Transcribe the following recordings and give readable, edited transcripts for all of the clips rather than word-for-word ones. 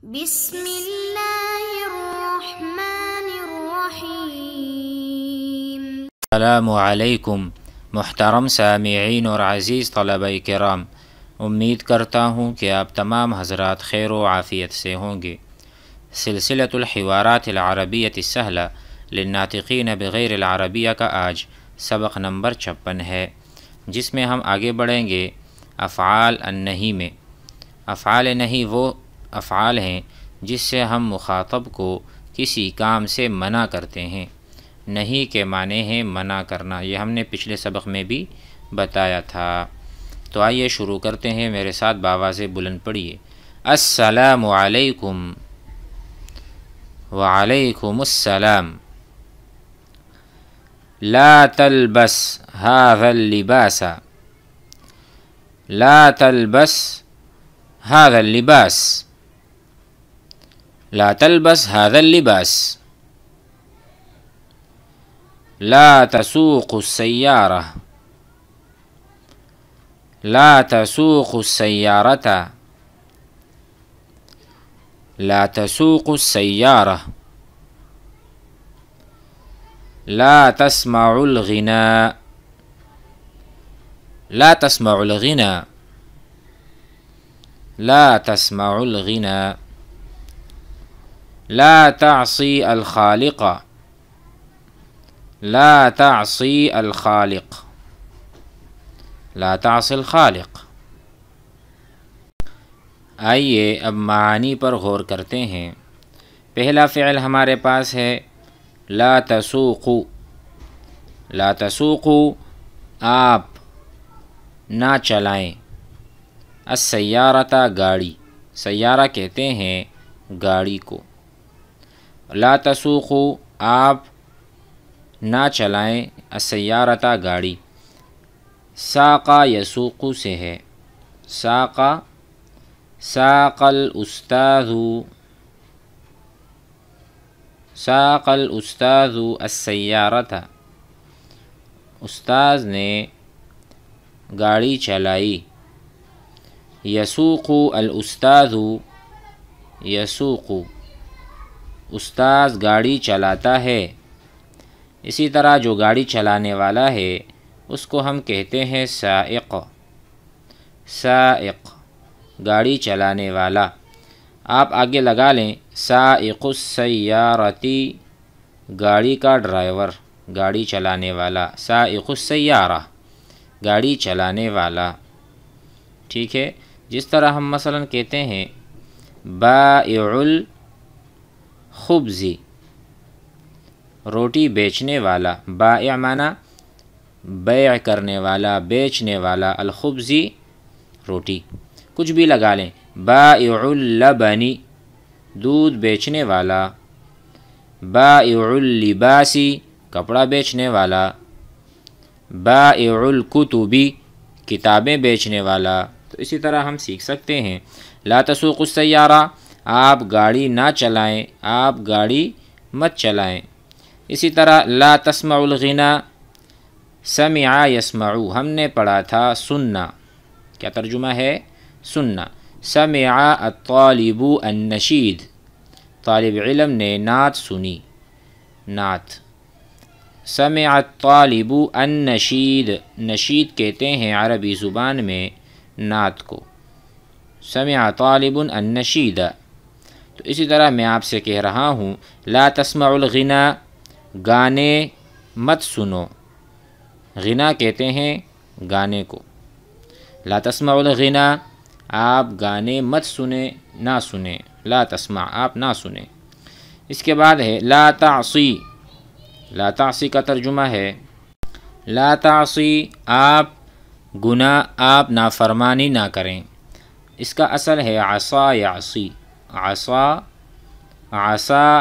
بسم اللہ الرحمن الرحیم۔ السلام علیکم محترم سامعین اور عزیز طلبہ کرام، امید کرتا ہوں کہ آپ تمام حضرات خیر و عافیت سے ہوں گے۔ سلسلۃ الحوارات العربیۃ السہلہ للناطقین بغیر العربیہ کا آج سبق نمبر 56 ہے، جس میں ہم آگے بڑھیں گے افعال النہی میں۔ افعال نہی وہ افعال ہیں جس سے ہم مخاطب کو کسی کام سے منع کرتے ہیں۔ نہیں کے معنی ہیں منع کرنا، یہ ہم نے پچھلے سبق میں بھی بتایا تھا۔ تو آئیے شروع کرتے ہیں، میرے ساتھ بآواز بلند پڑھیے۔ السلام علیکم، وعلیکم السلام۔ لا تلبس هذا اللباس، لا تلبس هذا اللباس، لا تلبس هذا اللباس۔ لا تسوق السيارة، لا تسوق السيارة، لا تسوق السيارة۔ لا تسمع الغناء، لا تسمع الغناء، لا تسمع الغناء۔ لا تعصي الخالق، لا تعصي الخالق، لا تعصي الخالق۔ آئیے اب معانی پر غور کرتے ہیں۔ پہلا فعل ہمارے پاس ہے لا تسوقوا، لا تسوقوا آپ نہ چلائیں، السیارۃ گاڑی، سیارہ کہتے ہیں گاڑی کو۔ لا تسوقوا آپ نہ چلائیں، السیارۃ گاڑی۔ ساقا یسوقو سے ہے، ساقا، ساق الاستاذ، ساق الاستاذ السیارۃ، استاذ نے گاڑی چلائی۔ یسوق الاستاذ، یسوق استاذ گاڑی چلاتا ہے۔ اسی طرح جو گاڑی چلانے والا ہے اس کو ہم کہتے ہیں سائق، سائق گاڑی چلانے والا۔ آپ آگے لگا لیں سائق السیارتی، گاڑی کا ڈرائیور، گاڑی چلانے والا، سائق السیارہ گاڑی چلانے والا، ٹھیک ہے۔ جس طرح ہم مثلا کہتے ہیں بائع الخبز، روٹی بیچنے والا، بائع معنی بیع کرنے والا، بیچنے والا، الخبزی روٹی، کچھ بھی لگا لیں۔ بائع اللبن دودھ بیچنے والا، بائع اللباس کپڑا بیچنے والا، بائع الکتب کتابیں بیچنے والا۔ تو اسی طرح ہم سیکھ سکتے ہیں لا تسوق السیارہ آپ گاڑی نہ چلائیں، آپ گاڑی مت چلائیں۔ اسی طرح لا تسمع الغناء، سمع یسمع ہم نے پڑھا تھا سننا، کیا ترجمہ ہے؟ سننا۔ سمع الطالب النشید، طالب علم نے نعت سنی، نعت۔ سمع الطالب النشید، نشید کہتے ہیں عربی زبان میں نعت کو، سمع طالب النشید۔ تو اسی طرح میں آپ سے کہہ رہا ہوں لا تسمع الغناء گانے مت سنو، غنا کہتے ہیں گانے کو۔ لا تسمع الغناء آپ گانے مت سنیں، نہ سنیں، لا تسمع آپ نہ سنیں۔ اس کے بعد ہے لا تعصی، لا تعصی کا ترجمہ ہے لا تعصی آپ گناہ، آپ نافرمانی نہ کریں۔ اس کا اصل ہے عصا یعصی، عصا، عصا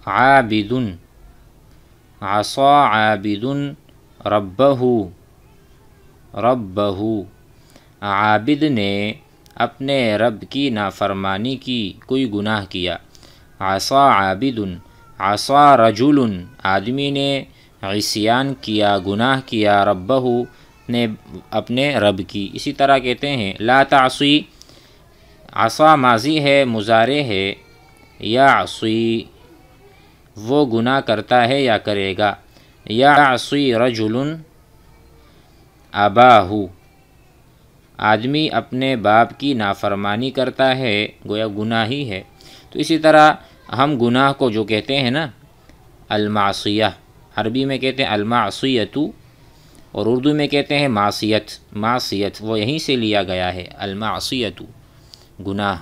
عابد، عصا عابد ربہ، ربہ عابد نے اپنے رب کی نافرمانی کی، کوئی گناہ کیا۔ عصا عابد، عصا رجل آدمی نے عصیان کیا، گناہ کیا، ربہ نے اپنے رب کی۔ اسی طرح کہتے ہیں لا تعصی عصا ماضی ہے، مضارع ہے، یعصی وہ گناہ کرتا ہے یا کرے گا، یعصی رجل اباہ آدمی اپنے باپ کی نافرمانی کرتا ہے، گویا گناہ ہی ہے۔ تو اسی طرح ہم گناہ کو جو کہتے ہیں نا المعصیہ، عربی میں کہتے ہیں المعصیۃ اور اردو میں کہتے ہیں معصیت، معصیت وہ یہیں سے لیا گیا ہے، المعصیۃ گناہ۔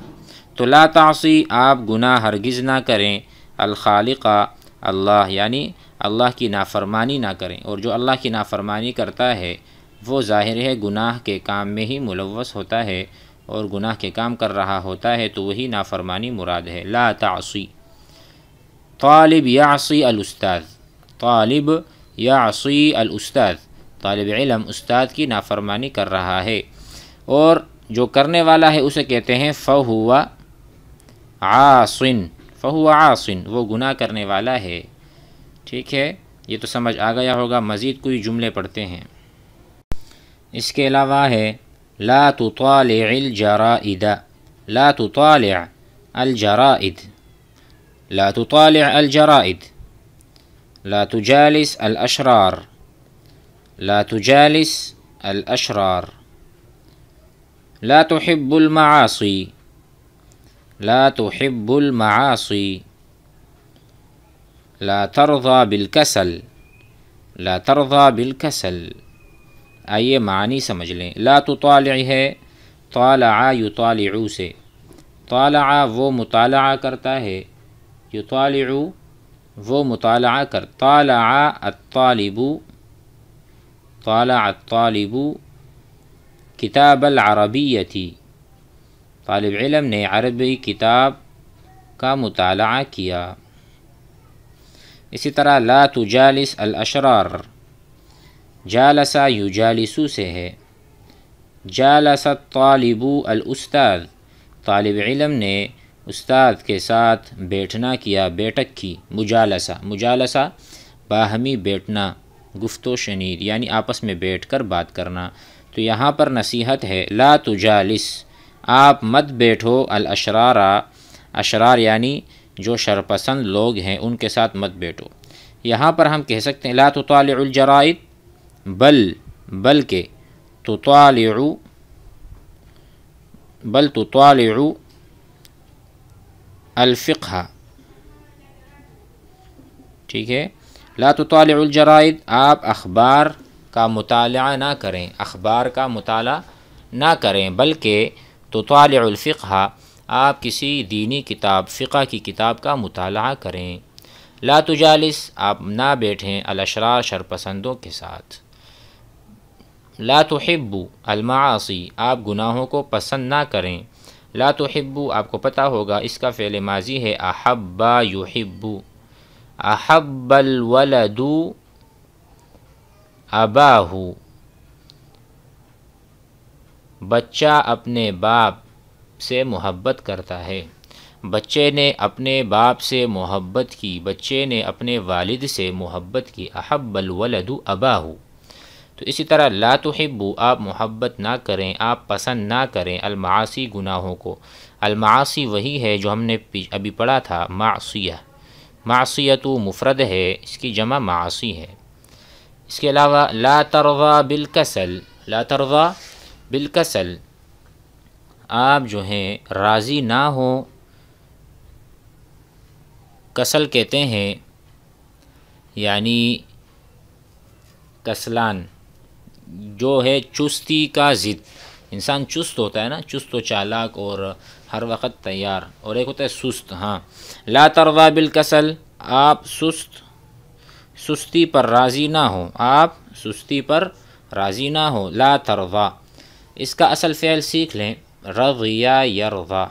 تو لا تعصی آپ گناہ ہرگز نہ کریں، الخالق اللہ یعنی اللہ کی نافرمانی نہ کریں، اور جو اللہ کی نافرمانی کرتا ہے وہ ظاہر ہے گناہ کے کام میں ہی ملوث ہوتا ہے اور گناہ کے کام کر رہا ہوتا ہے، تو وہی نافرمانی مراد ہے۔ لا تعصی، طالب یعصی الاستاذ، طالب یعصی الاستاذ، طالب علم استاد کی نافرمانی کر رہا ہے، اور جو کرنے والا ہے اسے کہتے ہیں فہو عاصن، فہو عاصن وہ گناہ کرنے والا ہے۔ ٹھیک ہے، یہ تو سمجھ آ گیا ہوگا۔ مزید کوئی جملے پڑھتے ہیں۔ اس کے علاوہ ہے لا تطالع الجرائد، لا تطالع الجرائد، لا تطالع الجرائد، لا تجالس الاشرار، لا تجالس الاشرار، لا تحب المعاصی، لا تحب المعاصی، لا ترضى بالکسل، لا ترضى بالکسل۔ آئیے معنی سمجھ لیں۔ لا تطالع ہے طالع یطالع سے، طالع وہ مطالعہ کرتا ہے، یطالع وہ مطالعہ کر، طالع الطالب، طالع الطالب کتاب العربیتی، طالب علم نے عربی کتاب کا مطالعہ کیا۔ اسی طرح لا تجالس الاشرار، جالس یجالسو سے ہے، جالس الطالب الاستاذ، طالب علم نے استاد کے ساتھ بیٹھنا کیا، بیٹھک کی، مجالسہ، مجالسہ باہمی بیٹھنا، گفت و شنید یعنی آپس میں بیٹھ کر بات کرنا۔ تو یہاں پر نصیحت ہے لا تجالس آپ مت بیٹھو الاشرار، اشرار یعنی جو شرپسند لوگ ہیں ان کے ساتھ مت بیٹھو۔ یہاں پر ہم کہہ سکتے ہیں لا تطالع الجرائد بلکہ تطالع، بل تطالع الفقہ، ٹھیک ہے، لا تطالع الجرائد آپ اخبار کا مطالعہ نہ کریں، اخبار کا مطالعہ نہ کریں، بلکہ تطالع الفقہ آپ کسی دینی کتاب، فقہ کی کتاب کا مطالعہ کریں۔ لا تجالس آپ نہ بیٹھیں الاشرار شرپسندوں کے ساتھ۔ لا تحب المعاصی آپ گناہوں کو پسند نہ کریں۔ لا تحب آپ کو پتہ ہوگا اس کا فعل ماضی ہے احب یحب، احب الولد اباہ، بچہ اپنے باپ سے محبت کرتا ہے، بچے نے اپنے باپ سے محبت کی، بچے نے اپنے والد سے محبت کی، احب الولد اباہ۔ تو اسی طرح لا تحب آپ محبت نہ کریں، آپ پسند نہ کریں المعاصی گناہوں کو۔ المعاصی وہی ہے جو ہم نے ابھی پڑھا تھا معصیہ، معصیت مفرد ہے، اس کی جمع معاصی ہے۔ اس کے علاوہ لا ترضى بالکسل، لا ترضى بالکسل آپ جو ہیں راضی نہ ہوں، کسل کہتے ہیں یعنی کسلان جو ہے چستی کا ضد، انسان چست ہوتا ہے نا، چست و چالاک اور ہر وقت تیار، اور ایک ہوتا ہے سست۔ ہاں لا ترضى بالکسل آپ سستی پر راضی نہ ہوں، آپ سستی پر راضی نہ ہوں۔ لا ترضى اس کا اصل فعل سیکھ لیں، رضی یرضی،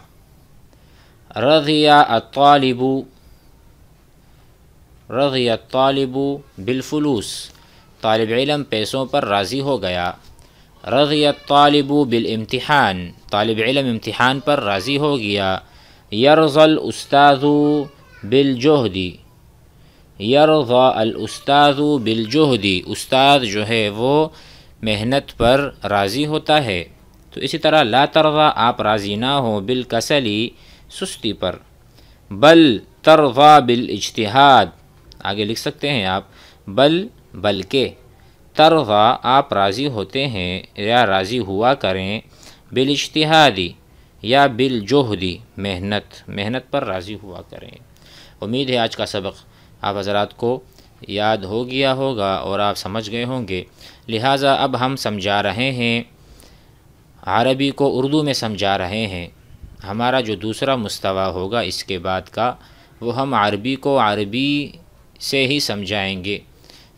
رضی الطالب، رضی الطالب بالفلوس طالب علم پیسوں پر راضی ہو گیا، رضی الطالب بالامتحان طالب علم امتحان پر راضی ہو گیا، یرضی الاستاذ بالجہد، یرضی الاستاذ بالجہد استاد جو ہے وہ محنت پر راضی ہوتا ہے۔ تو اسی طرح لا ترضا آپ راضی نہ ہو بالکسلی سستی پر، بل ترضا بالاجتہاد، آگے لکھ سکتے ہیں آپ بلکہ ترضا آپ راضی ہوتے ہیں یا راضی ہوا کریں بالاجتہادی یا بالجہدی، محنت پر راضی ہوا کریں۔ امید ہے آج کا سبق آپ حضرات کو یاد ہو گیا ہوگا اور آپ سمجھ گئے ہوں گے، لہٰذا اب ہم سمجھا رہے ہیں عربی کو اردو میں سمجھا رہے ہیں۔ ہمارا جو دوسرا مستویٰ ہوگا اس کے بعد کا، وہ ہم عربی کو عربی سے ہی سمجھائیں گے۔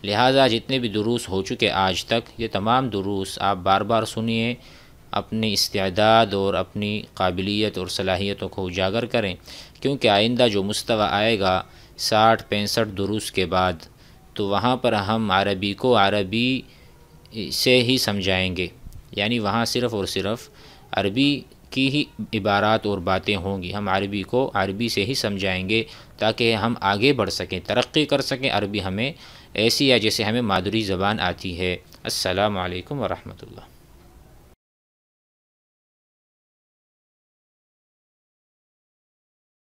لہٰذا جتنے بھی دروس ہو چکے آج تک، یہ تمام دروس آپ بار بار سنیے، اپنی استعداد اور اپنی قابلیت اور صلاحیتوں کو اجاگر کریں، کیونکہ آئندہ جو مستویٰ آئے گا 60-65 دروس کے بعد، تو وہاں پر ہم عربی کو عربی سے ہی سمجھائیں گے، یعنی وہاں صرف اور صرف عربی کی ہی عبارات اور باتیں ہوں گی، ہم عربی کو عربی سے ہی سمجھائیں گے تاکہ ہم آگے بڑھ سکیں، ترقی کر سکیں، عربی ہمیں ایسی ہے جیسے ہمیں مادری زبان آتی ہے۔ السلام علیکم ورحمۃ اللہ۔